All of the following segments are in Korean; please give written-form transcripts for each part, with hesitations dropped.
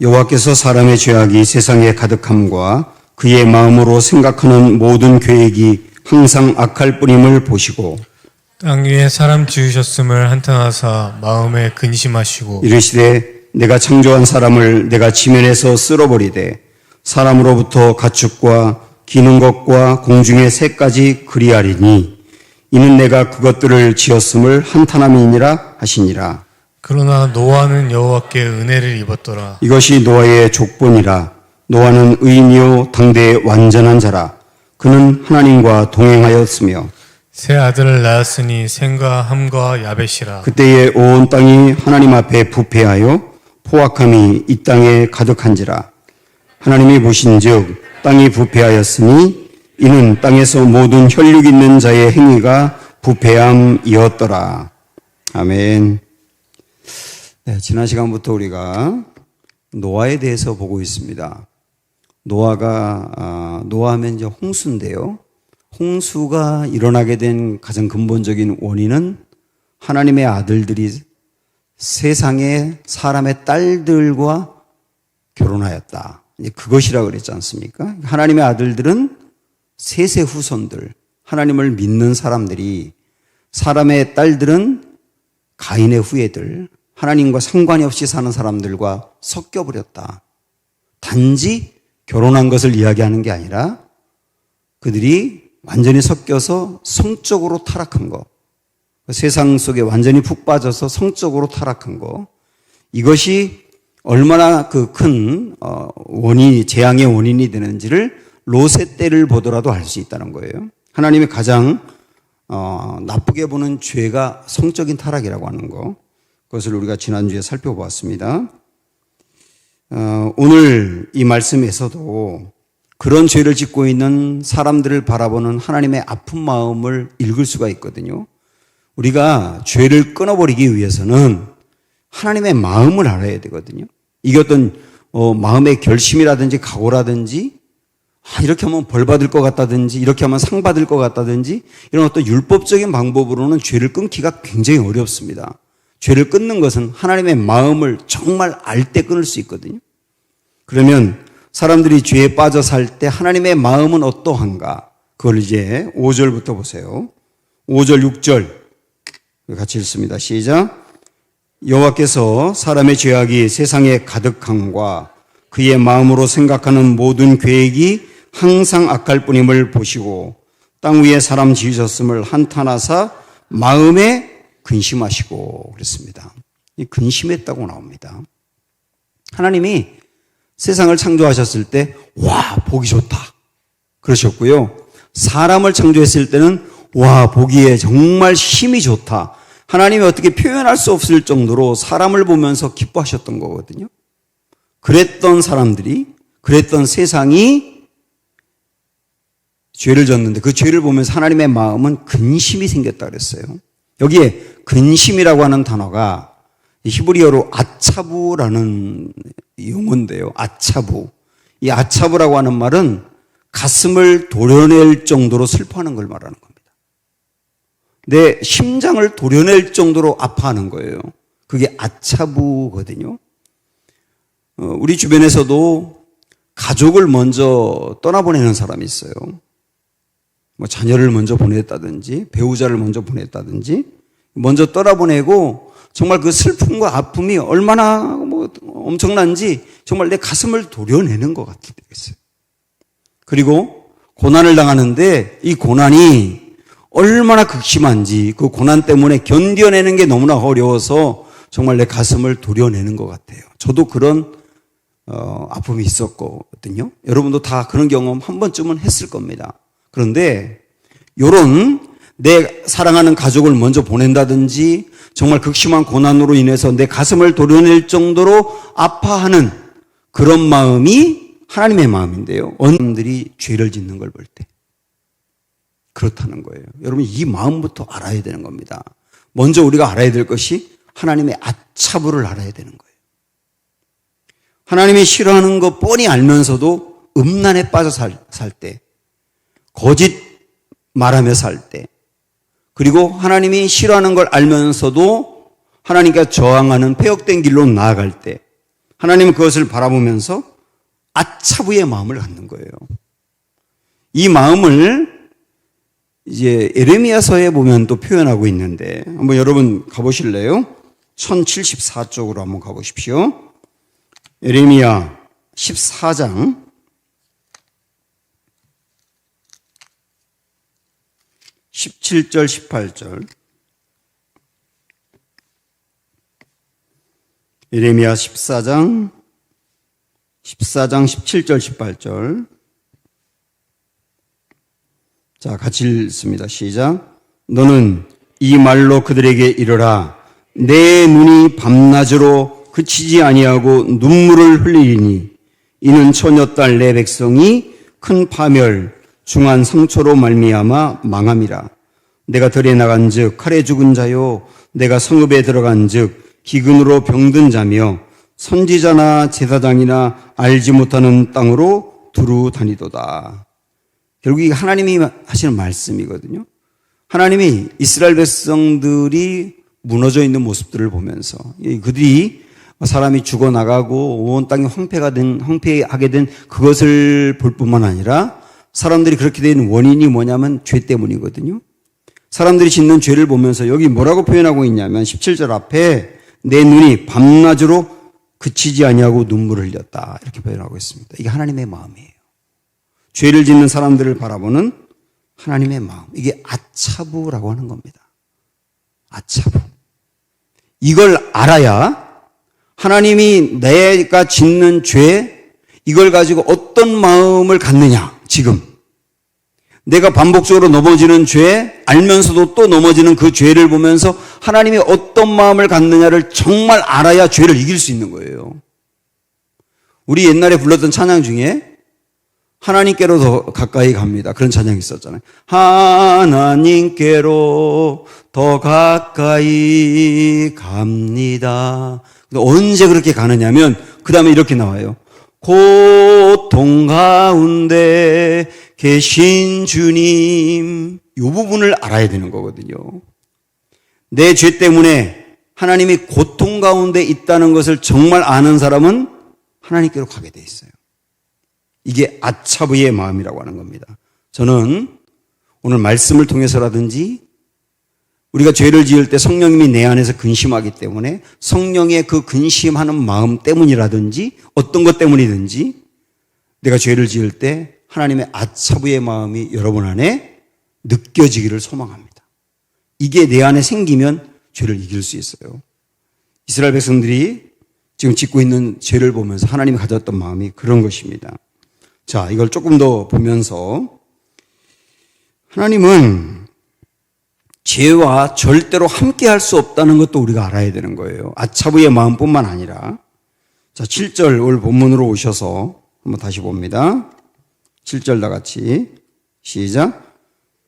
여호와께서 사람의 죄악이 세상에 가득함과 그의 마음으로 생각하는 모든 계획이 항상 악할 뿐임을 보시고 땅 위에 사람 지으셨음을 한탄하사 마음에 근심하시고 이르시되 내가 창조한 사람을 내가 지면에서 쓸어버리되 사람으로부터 가축과 기는 것과 공중의 새까지 그리하리니 이는 내가 그것들을 지었음을 한탄함이니라 하시니라. 그러나 노아는 여호와께 은혜를 입었더라. 이것이 노아의 족본이라. 노아는 의인이요 당대의 완전한 자라. 그는 하나님과 동행하였으며 새 아들을 낳았으니 셈과 함과 야벳이라. 그때에 온 땅이 하나님 앞에 부패하여 포악함이 이 땅에 가득한지라. 하나님이 보신즉 땅이 부패하였으니 이는 땅에서 모든 혈육 있는 자의 행위가 부패함이었더라. 아멘. 네, 지난 시간부터 우리가 노아에 대해서 보고 있습니다. 노아하면 이제 홍수인데요. 홍수가 일어나게 된 가장 근본적인 원인은 하나님의 아들들이 세상의 사람의 딸들과 결혼하였다. 이제 그것이라고 그랬지 않습니까? 하나님의 아들들은 셋의 후손들, 하나님을 믿는 사람들이, 사람의 딸들은 가인의 후예들, 하나님과 상관이 없이 사는 사람들과 섞여버렸다. 단지 결혼한 것을 이야기하는 게 아니라 그들이 완전히 섞여서 성적으로 타락한 거, 세상 속에 완전히 푹 빠져서 성적으로 타락한 거, 이것이 얼마나 그 큰 원인이, 재앙의 원인이 되는지를 롯의 때를 보더라도 알 수 있다는 거예요. 하나님이 가장 나쁘게 보는 죄가 성적인 타락이라고 하는 거, 그것을 우리가 지난주에 살펴보았습니다. 오늘 이 말씀에서도 그런 죄를 짓고 있는 사람들을 바라보는 하나님의 아픈 마음을 읽을 수가 있거든요. 우리가 죄를 끊어버리기 위해서는 하나님의 마음을 알아야 되거든요. 이게 어떤 마음의 결심이라든지 각오라든지, 이렇게 하면 벌 받을 것 같다든지, 이렇게 하면 상 받을 것 같다든지, 이런 어떤 율법적인 방법으로는 죄를 끊기가 굉장히 어렵습니다. 죄를 끊는 것은 하나님의 마음을 정말 알 때 끊을 수 있거든요. 그러면 사람들이 죄에 빠져 살 때 하나님의 마음은 어떠한가? 그걸 이제 5절부터 보세요. 5절, 6절 같이 읽습니다. 시작. 여호와께서 사람의 죄악이 세상에 가득함과 그의 마음으로 생각하는 모든 계획이 항상 악할 뿐임을 보시고 땅 위에 사람 지으셨음을 한탄하사 마음에 근심하시고 그랬습니다. 이 근심했다고 나옵니다. 하나님이 세상을 창조하셨을 때 와, 보기 좋다 그러셨고요. 사람을 창조했을 때는 와, 보기에 정말 힘이 좋다. 하나님이 어떻게 표현할 수 없을 정도로 사람을 보면서 기뻐하셨던 거거든요. 그랬던 사람들이, 그랬던 세상이 죄를 졌는데 그 죄를 보면서 하나님의 마음은 근심이 생겼다 그랬어요. 여기에 근심이라고 하는 단어가 히브리어로 아차부라는 용어인데요. 아차부. 이 아차부라고 하는 말은 가슴을 도려낼 정도로 슬퍼하는 걸 말하는 겁니다. 내 심장을 도려낼 정도로 아파하는 거예요. 그게 아차부거든요. 우리 주변에서도 가족을 먼저 떠나보내는 사람이 있어요. 뭐 자녀를 먼저 보냈다든지 배우자를 먼저 보냈다든지 먼저 떠나보내고 정말 그 슬픔과 아픔이 얼마나 뭐 엄청난지 정말 내 가슴을 도려내는 것 같았어요. 그리고 고난을 당하는데 이 고난이 얼마나 극심한지 그 고난 때문에 견뎌내는 게 너무나 어려워서 정말 내 가슴을 도려내는 것 같아요. 저도 그런 아픔이 있었거든요. 여러분도 다 그런 경험 한 번쯤은 했을 겁니다. 그런데 요런 내 사랑하는 가족을 먼저 보낸다든지 정말 극심한 고난으로 인해서 내 가슴을 도려낼 정도로 아파하는 그런 마음이 하나님의 마음인데요. 어느 사람들이 죄를 짓는 걸 볼 때 그렇다는 거예요. 여러분 이 마음부터 알아야 되는 겁니다. 먼저 우리가 알아야 될 것이 하나님의 아차부를 알아야 되는 거예요. 하나님이 싫어하는 거 뻔히 알면서도 음란에 빠져 살 때, 거짓 말하며 살 때, 그리고 하나님이 싫어하는 걸 알면서도 하나님께 저항하는 폐역된 길로 나아갈 때, 하나님은 그것을 바라보면서 아차부의 마음을 갖는 거예요. 이 마음을 이제 에레미야서에 보면 또 표현하고 있는데 한번 여러분 가보실래요? 1074쪽으로 한번 가보십시오. 에레미야 14장 17절 18절 에레미야 14장 17절 18절 자, 같이 읽습니다. 시작. 너는 이 말로 그들에게 이르라. 내 눈이 밤낮으로 그치지 아니하고 눈물을 흘리니 이는 처녀딸 내 백성이 큰 파멸 중한 상처로 말미암아 망함이라. 내가 들에 나간즉 칼에 죽은 자요 내가 성읍에 들어간즉 기근으로 병든 자며 선지자나 제사장이나 알지 못하는 땅으로 두루 다니도다. 결국 이게 하나님이 하시는 말씀이거든요. 하나님이 이스라엘 백성들이 무너져 있는 모습들을 보면서 그들이 사람이 죽어나가고 온 땅이 황폐하게 된 그것을 볼 뿐만 아니라 사람들이 그렇게 된 원인이 뭐냐면 죄 때문이거든요. 사람들이 짓는 죄를 보면서 여기 뭐라고 표현하고 있냐면 17절 앞에 내 눈이 밤낮으로 그치지 아니하고 눈물을 흘렸다 이렇게 표현하고 있습니다. 이게 하나님의 마음이에요. 죄를 짓는 사람들을 바라보는 하나님의 마음. 이게 아차부라고 하는 겁니다. 아차부. 이걸 알아야 하나님이 내가 짓는 죄, 이걸 가지고 어떤 마음을 갖느냐, 지금. 내가 반복적으로 넘어지는 죄, 알면서도 또 넘어지는 그 죄를 보면서 하나님이 어떤 마음을 갖느냐를 정말 알아야 죄를 이길 수 있는 거예요. 우리 옛날에 불렀던 찬양 중에 하나님께로 더 가까이 갑니다. 그런 찬양이 있었잖아요. 하나님께로 더 가까이 갑니다. 언제 그렇게 가느냐면 그 다음에 이렇게 나와요. 고통 가운데 계신 주님. 이 부분을 알아야 되는 거거든요. 내 죄 때문에 하나님이 고통 가운데 있다는 것을 정말 아는 사람은 하나님께로 가게 돼 있어요. 이게 아차부의 마음이라고 하는 겁니다. 저는 오늘 말씀을 통해서라든지 우리가 죄를 지을 때 성령님이 내 안에서 근심하기 때문에 성령의 그 근심하는 마음 때문이라든지 어떤 것 때문이든지 내가 죄를 지을 때 하나님의 아차부의 마음이 여러분 안에 느껴지기를 소망합니다. 이게 내 안에 생기면 죄를 이길 수 있어요. 이스라엘 백성들이 지금 짓고 있는 죄를 보면서 하나님이 가졌던 마음이 그런 것입니다. 자, 이걸 조금 더 보면서 하나님은 죄와 절대로 함께 할 수 없다는 것도 우리가 알아야 되는 거예요. 아차부의 마음뿐만 아니라. 자, 7절 오늘 본문으로 오셔서 한번 다시 봅니다. 7절 다 같이 시작.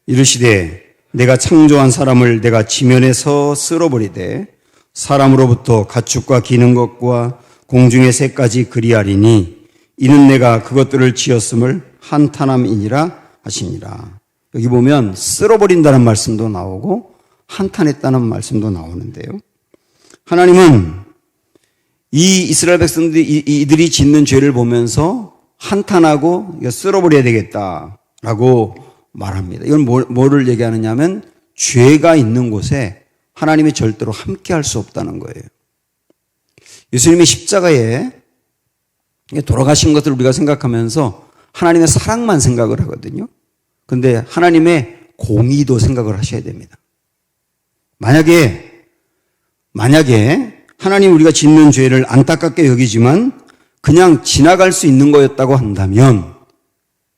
이르시되 내가 창조한 사람을 내가 지면에서 쓸어버리되 사람으로부터 가축과 기는 것과 공중의 새까지 그리하리니 이는 내가 그것들을 지었음을 한탄함이니라 하시니라. 여기 보면 쓸어버린다는 말씀도 나오고 한탄했다는 말씀도 나오는데요. 하나님은 이 이스라엘 백성들이 이들이 짓는 죄를 보면서 한탄하고 쓸어버려야 되겠다라고 말합니다. 이건 뭐를 얘기하느냐면 죄가 있는 곳에 하나님이 절대로 함께할 수 없다는 거예요. 예수님이 십자가에 돌아가신 것을 우리가 생각하면서 하나님의 사랑만 생각을 하거든요. 그런데 하나님의 공의도 생각을 하셔야 됩니다. 만약에 하나님 우리가 짓는 죄를 안타깝게 여기지만 그냥 지나갈 수 있는 거였다고 한다면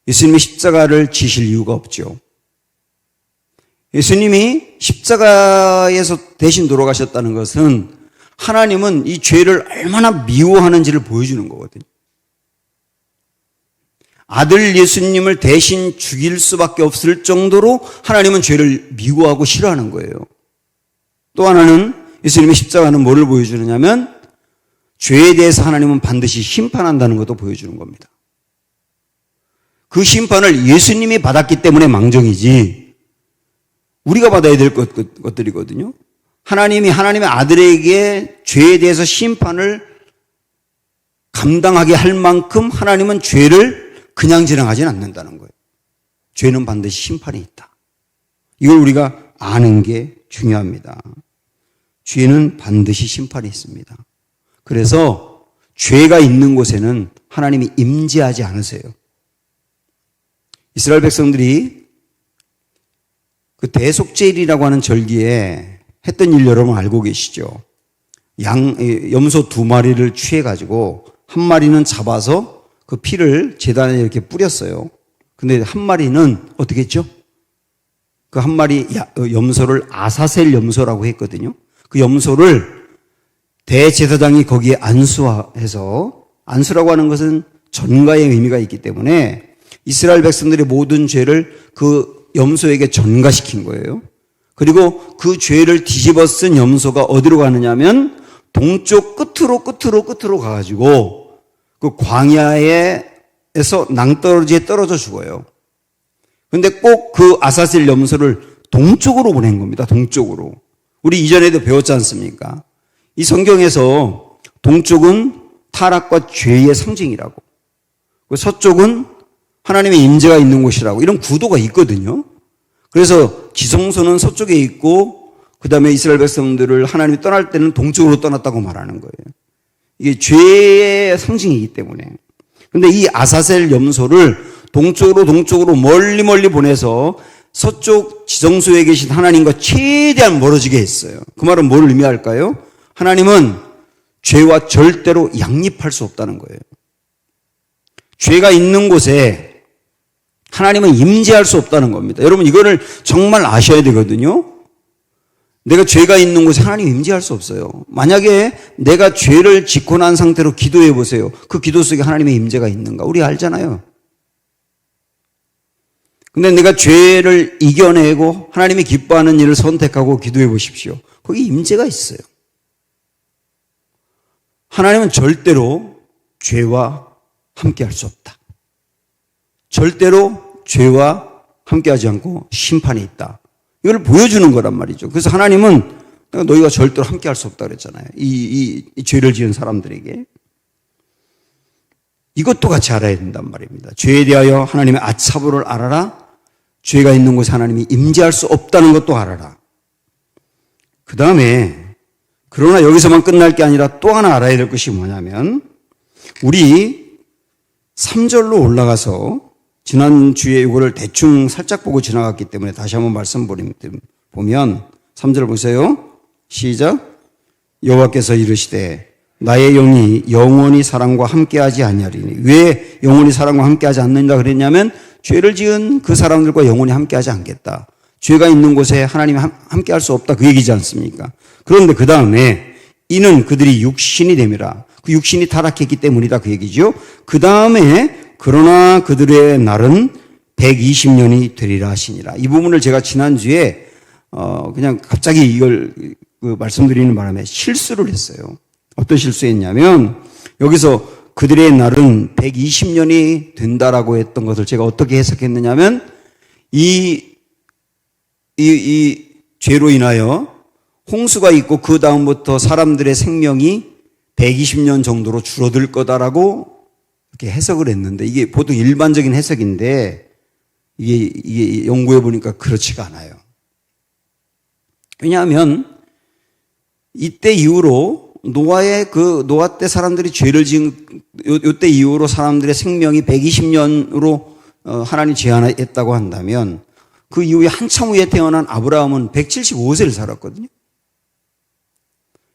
예수님이 십자가를 지실 이유가 없죠. 예수님이 십자가에서 대신 돌아가셨다는 것은 하나님은 이 죄를 얼마나 미워하는지를 보여주는 거거든요. 아들 예수님을 대신 죽일 수밖에 없을 정도로 하나님은 죄를 미워하고 싫어하는 거예요. 또 하나는 예수님의 십자가는 뭐를 보여주느냐면 죄에 대해서 하나님은 반드시 심판한다는 것도 보여주는 겁니다. 그 심판을 예수님이 받았기 때문에 망정이지 우리가 받아야 될 것들이거든요. 하나님이 하나님의 아들에게 죄에 대해서 심판을 감당하게 할 만큼 하나님은 죄를 그냥 지나가지는 않는다는 거예요. 죄는 반드시 심판이 있다. 이걸 우리가 아는 게 중요합니다. 죄는 반드시 심판이 있습니다. 그래서 죄가 있는 곳에는 하나님이 임재하지 않으세요. 이스라엘 백성들이 그 대속제일이라고 하는 절기에 했던 일 여러분 알고 계시죠? 염소 2마리를 취해가지고 한 마리는 잡아서 그 피를 제단에 이렇게 뿌렸어요. 근데 한 마리는 어떻게 했죠? 그 한 마리 염소를 아사셀 염소라고 했거든요. 그 염소를 대제사장이 거기에 안수해서, 안수라고 하는 것은 전가의 의미가 있기 때문에 이스라엘 백성들의 모든 죄를 그 염소에게 전가시킨 거예요. 그리고 그 죄를 뒤집어 쓴 염소가 어디로 가느냐면 동쪽 끝으로 가가지고 그 광야에서 낭떠러지에 떨어져 죽어요. 근데 꼭 그 아사셀 염소를 동쪽으로 보낸 겁니다. 동쪽으로. 우리 이전에도 배웠지 않습니까? 이 성경에서 동쪽은 타락과 죄의 상징이라고, 서쪽은 하나님의 임재가 있는 곳이라고, 이런 구도가 있거든요. 그래서 지성소는 서쪽에 있고 그 다음에 이스라엘 백성들을 하나님이 떠날 때는 동쪽으로 떠났다고 말하는 거예요. 이게 죄의 상징이기 때문에. 근데 이 아사셀 염소를 동쪽으로 멀리 보내서 서쪽 지성소에 계신 하나님과 최대한 멀어지게 했어요. 그 말은 뭘 의미할까요? 하나님은 죄와 절대로 양립할 수 없다는 거예요. 죄가 있는 곳에 하나님은 임재할 수 없다는 겁니다. 여러분 이거를 정말 아셔야 되거든요. 내가 죄가 있는 곳에 하나님이 임재할 수 없어요. 만약에 내가 죄를 짓고 난 상태로 기도해 보세요. 그 기도 속에 하나님의 임재가 있는가? 우리 알잖아요. 근데 내가 죄를 이겨내고 하나님이 기뻐하는 일을 선택하고 기도해 보십시오. 거기 임재가 있어요. 하나님은 절대로 죄와 함께할 수 없다. 절대로 죄와 함께하지 않고 심판이 있다. 이걸 보여주는 거란 말이죠. 그래서 하나님은 너희가 절대로 함께할 수 없다 그랬잖아요. 이 죄를 지은 사람들에게. 이것도 같이 알아야 된단 말입니다. 죄에 대하여 하나님의 아차부를 알아라. 죄가 있는 곳에 하나님이 임재할 수 없다는 것도 알아라. 그 다음에 그러나 여기서만 끝날 게 아니라 또 하나 알아야 될 것이 뭐냐면 우리 3절로 올라가서 지난주에 이거를 대충 살짝 보고 지나갔기 때문에 다시 한번 말씀보면 3절 보세요. 시작. 여호와께서 이르시되 나의 영이 영원히 사람과 함께하지 아니하리니. 왜 영원히 사람과 함께하지 않는다 그랬냐면 죄를 지은 그 사람들과 영원히 함께하지 않겠다. 죄가 있는 곳에 하나님이 함께할 수 없다 그 얘기지 않습니까? 그런데 그 다음에 이는 그들이 육신이 됨이라. 그 육신이 타락했기 때문이다 그 얘기죠. 그 다음에 그러나 그들의 날은 120년이 되리라 하시니라. 이 부분을 제가 지난주에 그냥 갑자기 이걸 말씀드리는 바람에 실수를 했어요. 어떤 실수했냐면 여기서 그들의 날은 120년이 된다라고 했던 것을 제가 어떻게 해석했느냐면 이 죄로 인하여 홍수가 있고 그 다음부터 사람들의 생명이 120년 정도로 줄어들 거다라고 이렇게 해석을 했는데 이게 보통 일반적인 해석인데 이게 연구해 보니까 그렇지가 않아요. 왜냐하면 이때 이후로 노아 때 사람들이 죄를 지은 요때 이후로 사람들의 생명이 120년으로 하나님 제한했다고 한다면 그 이후에 한참 후에 태어난 아브라함은 175세를 살았거든요.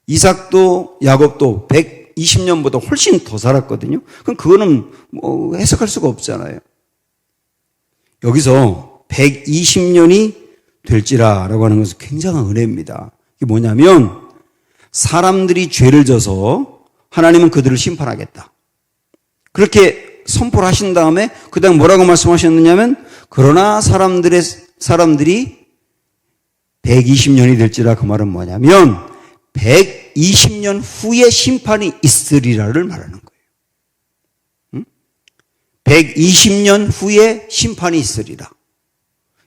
이삭도 야곱도 120년보다 훨씬 더 살았거든요. 그럼 그거는 뭐 해석할 수가 없잖아요. 여기서 120년이 될지라라고 하는 것은 굉장한 은혜입니다. 이게 뭐냐면 사람들이 죄를 져서 하나님은 그들을 심판하겠다. 그렇게 선포를 하신 다음에 그 다음 뭐라고 말씀하셨느냐면 그러나 사람들이 120년이 될지라. 그 말은 뭐냐면 120년 후에 심판이 있으리라를 말하는 거예요. 120년 후에 심판이 있으리라.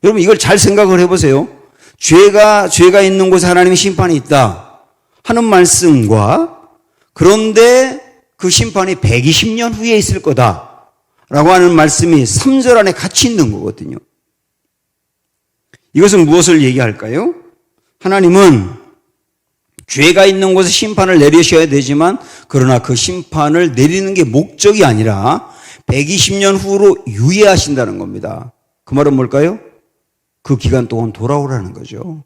여러분 이걸 잘 생각을 해보세요. 죄가 있는 곳에 하나님의 심판이 있다 하는 말씀과 그런데 그 심판이 120년 후에 있을 거다라고 하는 말씀이 3절 안에 같이 있는 거거든요. 이것은 무엇을 얘기할까요? 하나님은 죄가 있는 곳에 심판을 내리셔야 되지만 그러나 그 심판을 내리는 게 목적이 아니라 120년 후로 유예하신다는 겁니다. 그 말은 뭘까요? 그 기간 동안 돌아오라는 거죠.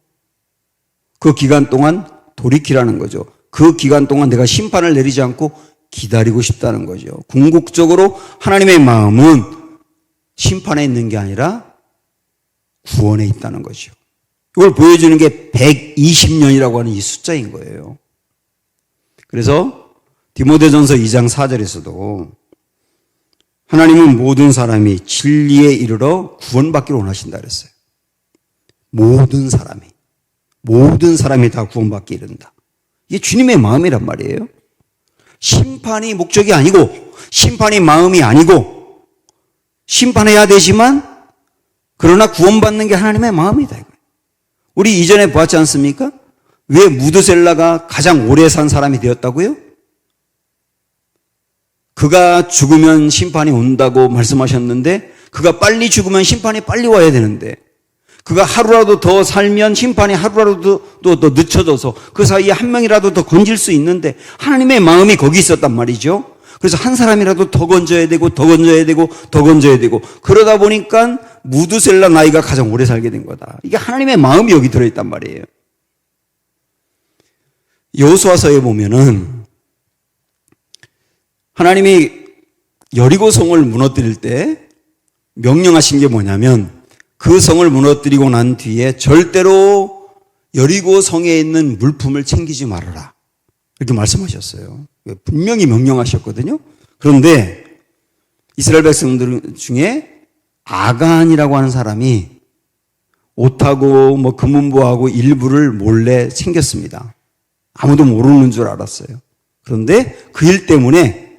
그 기간 동안 돌이키라는 거죠. 그 기간 동안 내가 심판을 내리지 않고 기다리고 싶다는 거죠. 궁극적으로 하나님의 마음은 심판에 있는 게 아니라 구원에 있다는 거죠. 이걸 보여주는 게 120년이라고 하는 이 숫자인 거예요. 그래서 디모데전서 2장 4절에서도 하나님은 모든 사람이 진리에 이르러 구원받기를 원하신다 그랬어요. 모든 사람이 다 구원받기 이른다. 이게 주님의 마음이란 말이에요. 심판이 목적이 아니고 심판이 마음이 아니고 심판해야 되지만 그러나 구원받는 게 하나님의 마음이다. 우리 이전에 보았지 않습니까? 왜 무드셀라가 가장 오래 산 사람이 되었다고요? 그가 죽으면 심판이 온다고 말씀하셨는데 그가 빨리 죽으면 심판이 빨리 와야 되는데 그가 하루라도 더 살면 심판이 하루라도 더 늦춰져서 그 사이에 한 명이라도 더 건질 수 있는데 하나님의 마음이 거기 있었단 말이죠. 그래서 한 사람이라도 더 건져야 되고 더 건져야 되고 더 건져야 되고 그러다 보니까 무드셀라 나이가 가장 오래 살게 된 거다. 이게 하나님의 마음이 여기 들어있단 말이에요. 여호수아서에 보면은 하나님이 여리고 성을 무너뜨릴 때 명령하신 게 뭐냐면 그 성을 무너뜨리고 난 뒤에 절대로 여리고 성에 있는 물품을 챙기지 말아라. 이렇게 말씀하셨어요. 분명히 명령하셨거든요. 그런데 이스라엘 백성들 중에 아간이라고 하는 사람이 옷하고 금은보하고 일부를 몰래 챙겼습니다. 아무도 모르는 줄 알았어요. 그런데 그 일 때문에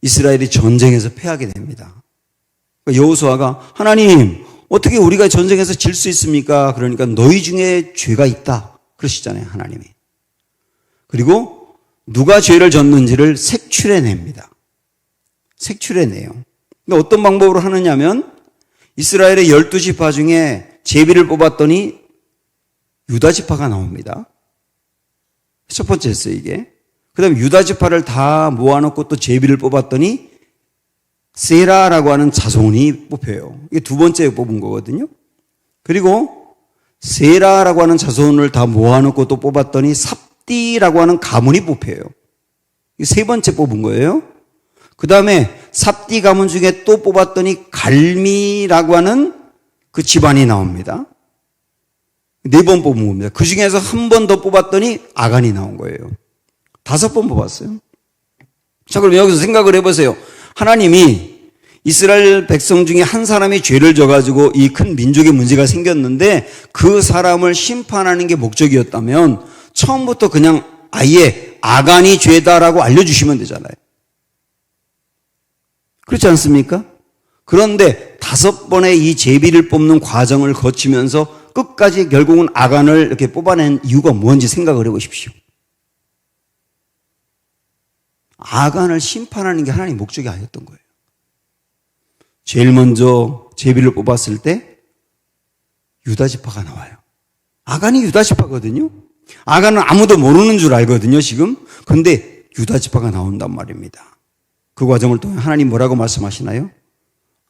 이스라엘이 전쟁에서 패하게 됩니다. 여호수아가 하나님 어떻게 우리가 전쟁에서 질 수 있습니까? 그러니까 너희 중에 죄가 있다 그러시잖아요, 하나님이. 그리고 누가 죄를 졌는지를 색출해냅니다. 색출해내요. 근데 어떤 방법으로 하느냐면 이스라엘의 12지파 중에 제비를 뽑았더니 유다지파가 나옵니다. 첫 번째였어요, 이게. 그 다음에 유다지파를 다 모아놓고 또 제비를 뽑았더니 세라라고 하는 자손이 뽑혀요. 이게 두 번째 뽑은 거거든요. 그리고 세라라고 하는 자손을 다 모아놓고 또 뽑았더니 삽디라고 하는 가문이 뽑혀요. 이게 세 번째 뽑은 거예요. 그 다음에 삽디 가문 중에 또 뽑았더니 갈미라고 하는 그 집안이 나옵니다. 네 번 뽑은 겁니다. 그 중에서 한 번 더 뽑았더니 아간이 나온 거예요. 5번 뽑았어요. 자, 그럼 여기서 생각을 해보세요. 하나님이 이스라엘 백성 중에 한 사람이 죄를 져가지고 이 큰 민족의 문제가 생겼는데 그 사람을 심판하는 게 목적이었다면 처음부터 그냥 아예 아간이 죄다라고 알려주시면 되잖아요. 그렇지 않습니까? 그런데 5번의 이 제비를 뽑는 과정을 거치면서 끝까지 결국은 아간을 이렇게 뽑아낸 이유가 뭔지 생각을 해보십시오. 아간을 심판하는 게 하나님의 목적이 아니었던 거예요. 제일 먼저 제비를 뽑았을 때 유다지파가 나와요. 아간이 유다지파거든요. 아간은 아무도 모르는 줄 알거든요, 지금. 그런데 유다지파가 나온단 말입니다. 그 과정을 통해 하나님 뭐라고 말씀하시나요?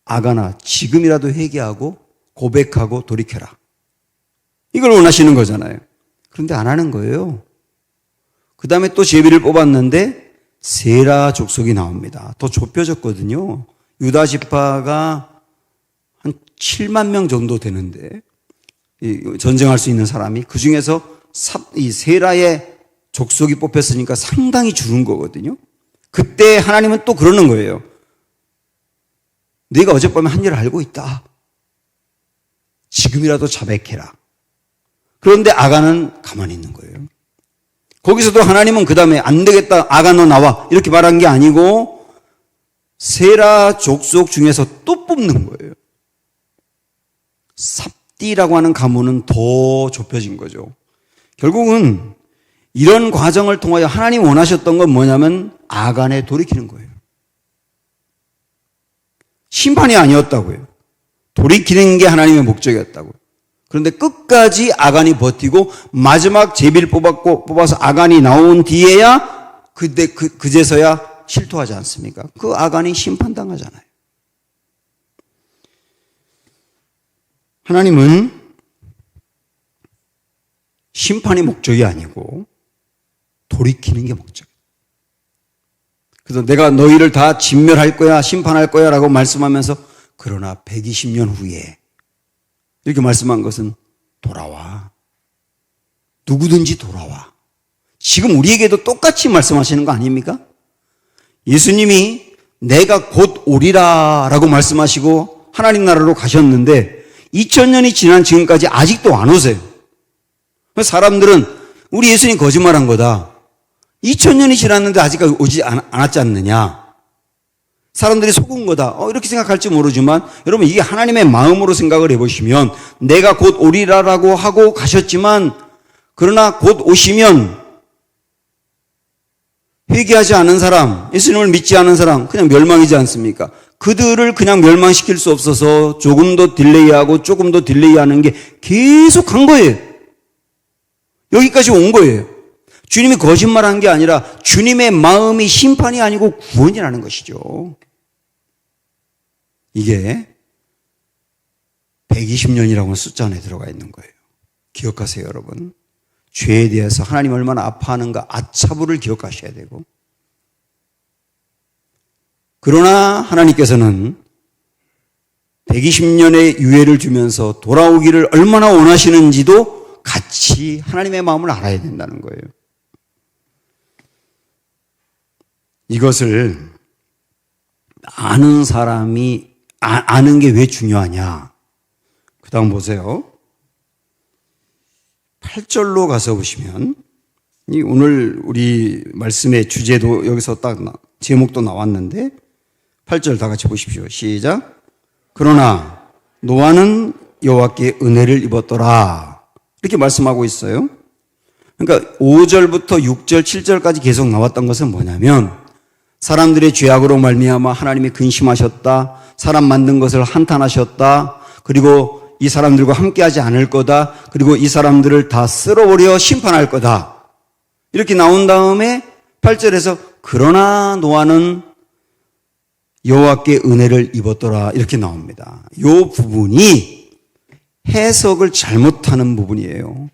아간아, 지금이라도 회개하고 고백하고 돌이켜라. 이걸 원하시는 거잖아요. 그런데 안 하는 거예요. 그 다음에 또 제비를 뽑았는데 세라 족속이 나옵니다. 더 좁혀졌거든요. 유다 지파가 한 7만 명 정도 되는데 전쟁할 수 있는 사람이 그 중에서 이 세라의 족속이 뽑혔으니까 상당히 줄은 거거든요. 그때 하나님은 또 그러는 거예요. 네가 어젯밤에 한 일을 알고 있다. 지금이라도 자백해라. 그런데 아간은 가만히 있는 거예요. 거기서도 하나님은 그 다음에 안 되겠다, 아간 너 나와 이렇게 말한 게 아니고 세라 족속 중에서 또 뽑는 거예요. 삽디라고 하는 가문은 더 좁혀진 거죠. 결국은 이런 과정을 통하여 하나님 원하셨던 건 뭐냐면 아간에 돌이키는 거예요. 심판이 아니었다고요. 돌이키는 게 하나님의 목적이었다고요. 그런데 끝까지 아간이 버티고 마지막 제비를 뽑아서 아간이 나온 뒤에야 그제서야 실토하지 않습니까? 그 아간이 심판당하잖아요. 하나님은 심판이 목적이 아니고 돌이키는 게 목적이에요. 그래서 내가 너희를 다 진멸할 거야, 심판할 거야 라고 말씀하면서 그러나 120년 후에 이렇게 말씀한 것은 돌아와. 누구든지 돌아와. 지금 우리에게도 똑같이 말씀하시는 거 아닙니까? 예수님이 내가 곧 오리라 라고 말씀하시고 하나님 나라로 가셨는데 2000년이 지난 지금까지 아직도 안 오세요. 사람들은 우리 예수님 거짓말한 거다. 2000년이 지났는데 아직까지 오지 않았지 않느냐. 사람들이 속은 거다. 이렇게 생각할지 모르지만 여러분 이게 하나님의 마음으로 생각을 해보시면 내가 곧 오리라라고 하고 가셨지만 그러나 곧 오시면 회개하지 않은 사람, 예수님을 믿지 않은 사람 그냥 멸망이지 않습니까? 그들을 그냥 멸망시킬 수 없어서 조금 더 딜레이하고 조금 더 딜레이하는 게 계속 간 거예요. 여기까지 온 거예요. 주님이 거짓말한 게 아니라 주님의 마음이 심판이 아니고 구원이라는 것이죠. 이게 120년이라고 숫자 안에 들어가 있는 거예요. 기억하세요, 여러분. 죄에 대해서 하나님 얼마나 아파하는가 아차부를 기억하셔야 되고 그러나 하나님께서는 120년의 유예를 주면서 돌아오기를 얼마나 원하시는지도 같이 하나님의 마음을 알아야 된다는 거예요. 이것을 아는 사람이 아는 게 왜 중요하냐? 그 다음 보세요. 8절로 가서 보시면 오늘 우리 말씀의 주제도 여기서 딱 제목도 나왔는데 8절 다 같이 보십시오. 시작. 그러나 노아는 여호와께 은혜를 입었더라. 이렇게 말씀하고 있어요. 그러니까 5절부터 6절, 7절까지 계속 나왔던 것은 뭐냐면 사람들의 죄악으로 말미암아 하나님이 근심하셨다. 사람 만든 것을 한탄하셨다. 그리고 이 사람들과 함께하지 않을 거다. 그리고 이 사람들을 다 쓸어버려 심판할 거다. 이렇게 나온 다음에 8절에서 그러나 노아는 여호와께 은혜를 입었더라 이렇게 나옵니다. 이 부분이 해석을 잘못하는 부분이에요.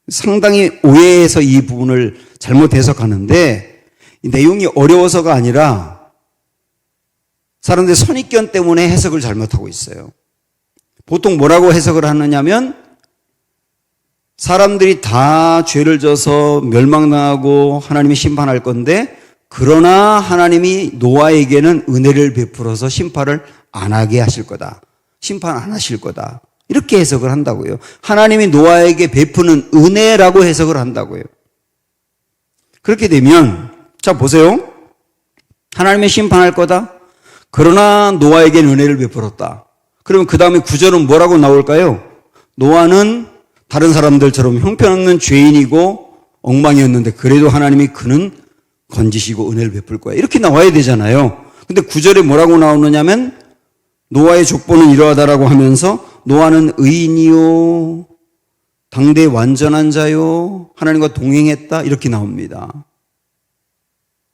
상당히 오해해서 이 부분을 잘못 해석하는데 이 내용이 어려워서가 아니라 사람들의 선입견 때문에 해석을 잘못하고 있어요. 보통 뭐라고 해석을 하느냐면 사람들이 다 죄를 져서 멸망당하고 하나님이 심판할 건데 그러나 하나님이 노아에게는 은혜를 베풀어서 심판을 안 하게 하실 거다. 심판 안 하실 거다. 이렇게 해석을 한다고요. 하나님이 노아에게 베푸는 은혜라고 해석을 한다고요. 그렇게 되면 자 보세요. 하나님이 심판할 거다. 그러나 노아에게는 은혜를 베풀었다. 그러면 그 다음에 9절은 뭐라고 나올까요? 노아는 다른 사람들처럼 형편없는 죄인이고 엉망이었는데 그래도 하나님이 그는 건지시고 은혜를 베풀 거야. 이렇게 나와야 되잖아요. 근데 9절에 뭐라고 나오느냐면 노아의 족보는 이러하다라고 하면서 노아는 의인이요 당대 완전한 자요 하나님과 동행했다 이렇게 나옵니다.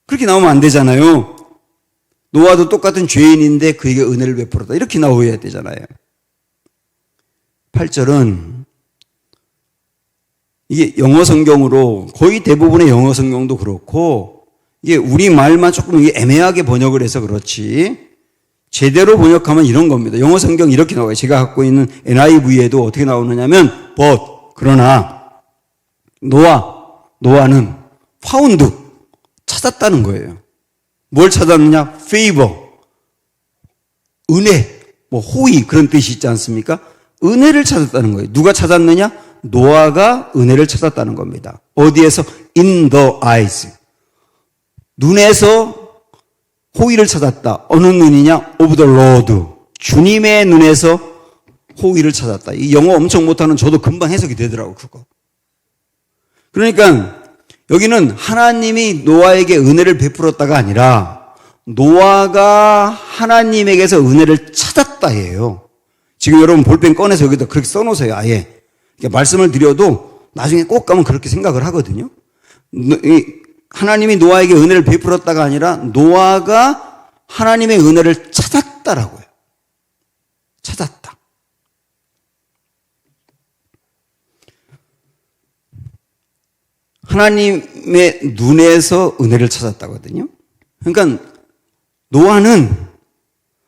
그렇게 나오면 안 되잖아요. 노아도 똑같은 죄인인데 그에게 은혜를 베풀었다 이렇게 나와야 되잖아요. 8절은 이게 영어 성경으로 거의 대부분의 영어 성경도 그렇고 이게 우리 말만 조금 애매하게 번역을 해서 그렇지 제대로 번역하면 이런 겁니다. 영어 성경 이렇게 나와요. 제가 갖고 있는 NIV에도 어떻게 나오느냐면 but 그러나 노아는 found 찾았다는 거예요. 뭘 찾았느냐? favor 은혜 호의 그런 뜻이 있지 않습니까? 은혜를 찾았다는 거예요. 누가 찾았느냐? 노아가 은혜를 찾았다는 겁니다. 어디에서? in the eyes 눈에서 호의를 찾았다. 어느 눈이냐? of the Lord 주님의 눈에서 호의를 찾았다. 이 영어 엄청 못하는 저도 금방 해석이 되더라고 그거. 그러니까 여기는 하나님이 노아에게 은혜를 베풀었다가 아니라 노아가 하나님에게서 은혜를 찾았다예요. 지금 여러분 볼펜 꺼내서 여기다 그렇게 써놓으세요. 아예. 말씀을 드려도 나중에 꼭 가면 그렇게 생각을 하거든요. 하나님이 노아에게 은혜를 베풀었다가 아니라 노아가 하나님의 은혜를 찾았다라고요. 찾았다. 하나님의 눈에서 은혜를 찾았다거든요. 그러니까 노아는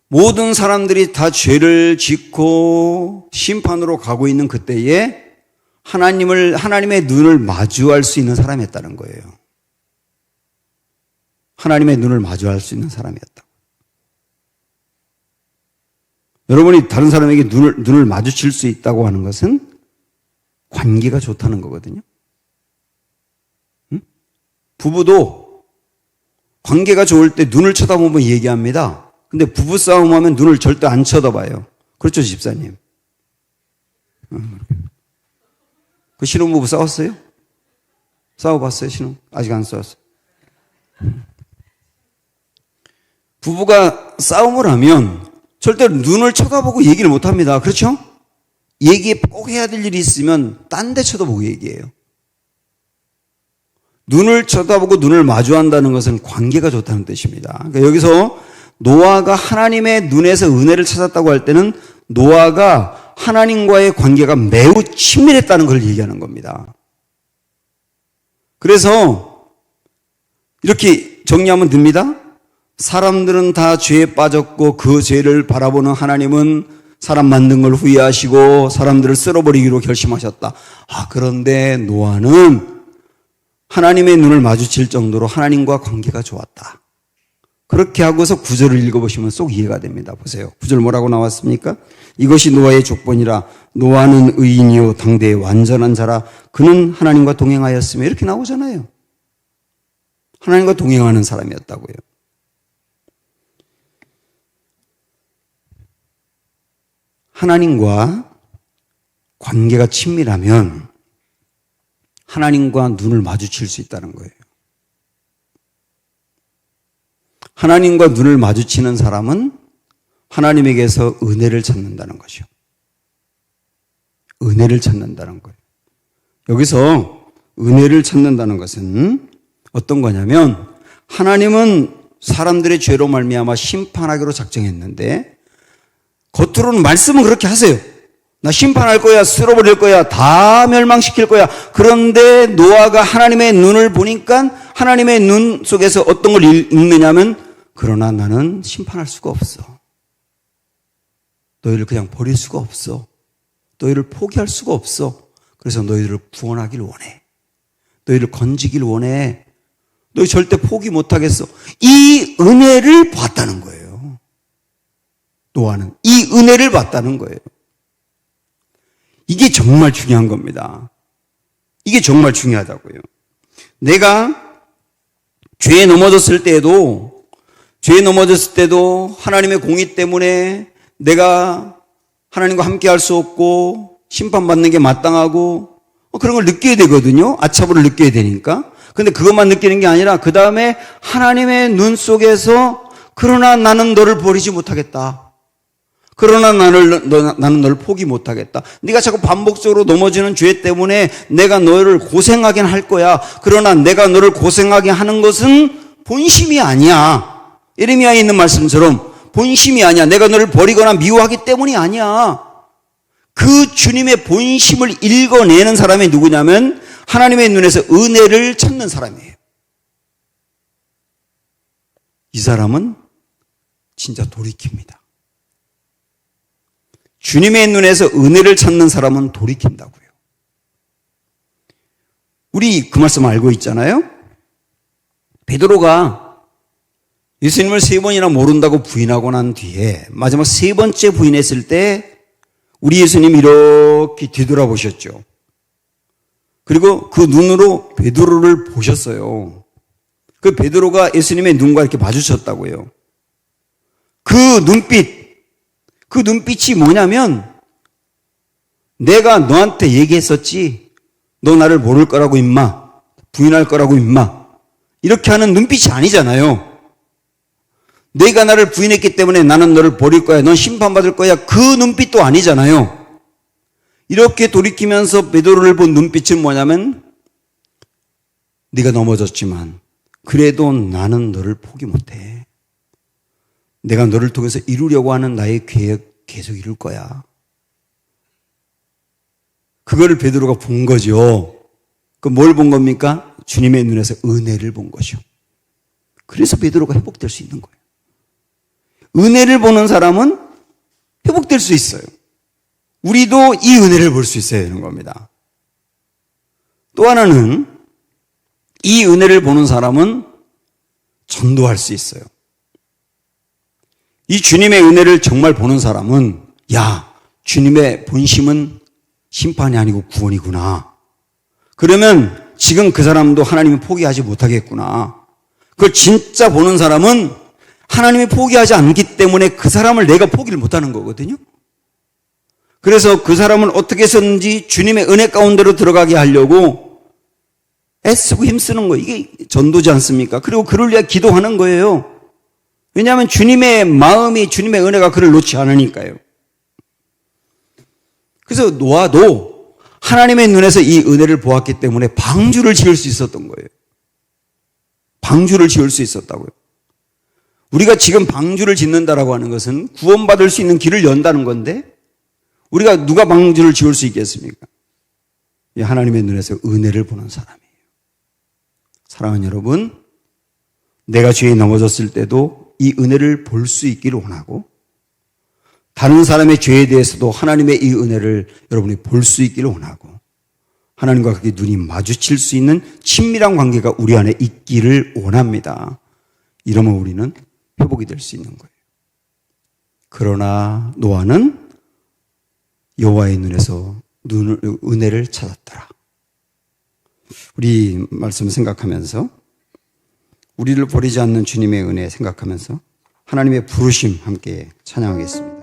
모든 사람들이 다 죄를 짓고 심판으로 가고 있는 그때에 하나님의 눈을 마주할 수 있는 사람이었다는 거예요. 하나님의 눈을 마주할 수 있는 사람이었다. 여러분이 다른 사람에게 눈을 마주칠 수 있다고 하는 것은 관계가 좋다는 거거든요. 응? 부부도 관계가 좋을 때 눈을 쳐다보면 얘기합니다. 근데 부부싸움 하면 눈을 절대 안 쳐다봐요. 그렇죠, 집사님? 그 신혼부부 싸웠어요? 싸워봤어요, 신혼? 아직 안 싸웠어요. 부부가 싸움을 하면 절대 눈을 쳐다보고 얘기를 못 합니다. 그렇죠? 얘기 꼭 해야 될 일이 있으면 딴 데 쳐다보고 얘기해요. 눈을 쳐다보고 눈을 마주한다는 것은 관계가 좋다는 뜻입니다. 그러니까 여기서 노아가 하나님의 눈에서 은혜를 찾았다고 할 때는 노아가 하나님과의 관계가 매우 친밀했다는 걸 얘기하는 겁니다. 그래서 이렇게 정리하면 됩니다. 사람들은 다 죄에 빠졌고 그 죄를 바라보는 하나님은 사람 만든 걸 후회하시고 사람들을 쓸어버리기로 결심하셨다. 그런데 노아는 하나님의 눈을 마주칠 정도로 하나님과 관계가 좋았다. 그렇게 하고서 9절을 읽어보시면 쏙 이해가 됩니다. 보세요. 9절 뭐라고 나왔습니까? 이것이 노아의 족본이라 노아는 의인이요 당대의 완전한 자라 그는 하나님과 동행하였으며 이렇게 나오잖아요. 하나님과 동행하는 사람이었다고요. 하나님과 관계가 친밀하면 하나님과 눈을 마주칠 수 있다는 거예요. 하나님과 눈을 마주치는 사람은 하나님에게서 은혜를 찾는다는 것이요. 은혜를 찾는다는 거예요. 여기서 은혜를 찾는다는 것은 어떤 거냐면 하나님은 사람들의 죄로 말미암아 심판하기로 작정했는데 겉으로는 말씀은 그렇게 하세요. 나 심판할 거야, 쓸어버릴 거야, 다 멸망시킬 거야. 그런데 노아가 하나님의 눈을 보니까 하나님의 눈 속에서 어떤 걸 읽느냐면 그러나 나는 심판할 수가 없어. 너희를 그냥 버릴 수가 없어. 너희를 포기할 수가 없어. 그래서 너희를 구원하길 원해. 너희를 건지길 원해. 너희 절대 포기 못하겠어. 이 은혜를 봤다는 거예요. 노아는 이 은혜를 봤다는 거예요. 이게 정말 중요한 겁니다. 이게 정말 중요하다고요. 내가 죄에 넘어졌을 때도 하나님의 공의 때문에 내가 하나님과 함께 할 수 없고 심판받는 게 마땅하고 그런 걸 느껴야 되거든요. 아차부를 느껴야 되니까. 근데 그것만 느끼는 게 아니라 그 다음에 하나님의 눈 속에서 그러나 나는 너를 버리지 못하겠다. 그러나 나는 너를 포기 못하겠다. 네가 자꾸 반복적으로 넘어지는 죄 때문에 내가 너를 고생하긴 할 거야. 그러나 내가 너를 고생하게 하는 것은 본심이 아니야. 예레미야에 있는 말씀처럼 본심이 아니야. 내가 너를 버리거나 미워하기 때문이 아니야. 그 주님의 본심을 읽어내는 사람이 누구냐면 하나님의 눈에서 은혜를 찾는 사람이에요. 이 사람은 진짜 돌이킵니다. 주님의 눈에서 은혜를 찾는 사람은 돌이킨다고요. 우리 그 말씀 알고 있잖아요. 베드로가 예수님을 3번이나 모른다고 부인하고 난 뒤에 마지막 3번째 부인했을 때 우리 예수님 이렇게 뒤돌아보셨죠. 그리고 그 눈으로 베드로를 보셨어요. 그 베드로가 예수님의 눈과 이렇게 마주쳤다고요. 그 눈빛이 뭐냐면 내가 너한테 얘기했었지. 너 나를 모를 거라고 임마. 부인할 거라고 임마. 이렇게 하는 눈빛이 아니잖아요. 내가 나를 부인했기 때문에 나는 너를 버릴 거야. 넌 심판받을 거야. 그 눈빛도 아니잖아요. 이렇게 돌이키면서 베드로를 본 눈빛은 뭐냐면 네가 넘어졌지만 그래도 나는 너를 포기 못해. 내가 너를 통해서 이루려고 하는 나의 계획 계속 이룰 거야. 그거를 베드로가 본 거죠. 그 뭘 본 겁니까? 주님의 눈에서 은혜를 본 거죠. 그래서 베드로가 회복될 수 있는 거예요. 은혜를 보는 사람은 회복될 수 있어요. 우리도 이 은혜를 볼 수 있어야 되는 겁니다. 또 하나는 이 은혜를 보는 사람은 전도할 수 있어요. 이 주님의 은혜를 정말 보는 사람은 야, 주님의 본심은 심판이 아니고 구원이구나. 그러면 지금 그 사람도 하나님이 포기하지 못하겠구나. 그걸 진짜 보는 사람은 하나님이 포기하지 않기 때문에 그 사람을 내가 포기를 못하는 거거든요. 그래서 그 사람은 어떻게 해서든지 주님의 은혜 가운데로 들어가게 하려고 애쓰고 힘쓰는 거예요. 이게 전도지 않습니까? 그리고 그를 위해 기도하는 거예요. 왜냐하면 주님의 마음이, 주님의 은혜가 그를 놓지 않으니까요. 그래서 노아도 하나님의 눈에서 이 은혜를 보았기 때문에 방주를 지을 수 있었던 거예요. 방주를 지을 수 있었다고요. 우리가 지금 방주를 짓는다라고 하는 것은 구원받을 수 있는 길을 연다는 건데 우리가 누가 방주를 지을 수 있겠습니까? 하나님의 눈에서 은혜를 보는 사람이에요. 사랑하는 여러분, 내가 죄에 넘어졌을 때도 이 은혜를 볼 수 있기를 원하고 다른 사람의 죄에 대해서도 하나님의 이 은혜를 여러분이 볼 수 있기를 원하고 하나님과 그렇게 눈이 마주칠 수 있는 친밀한 관계가 우리 안에 있기를 원합니다. 이러면 우리는 회복이 될 수 있는 거예요. 그러나 노아는 여호와의 눈에서 은혜를 찾았더라. 우리 말씀 생각하면서 우리를 버리지 않는 주님의 은혜 생각하면서 하나님의 부르심 함께 찬양하겠습니다.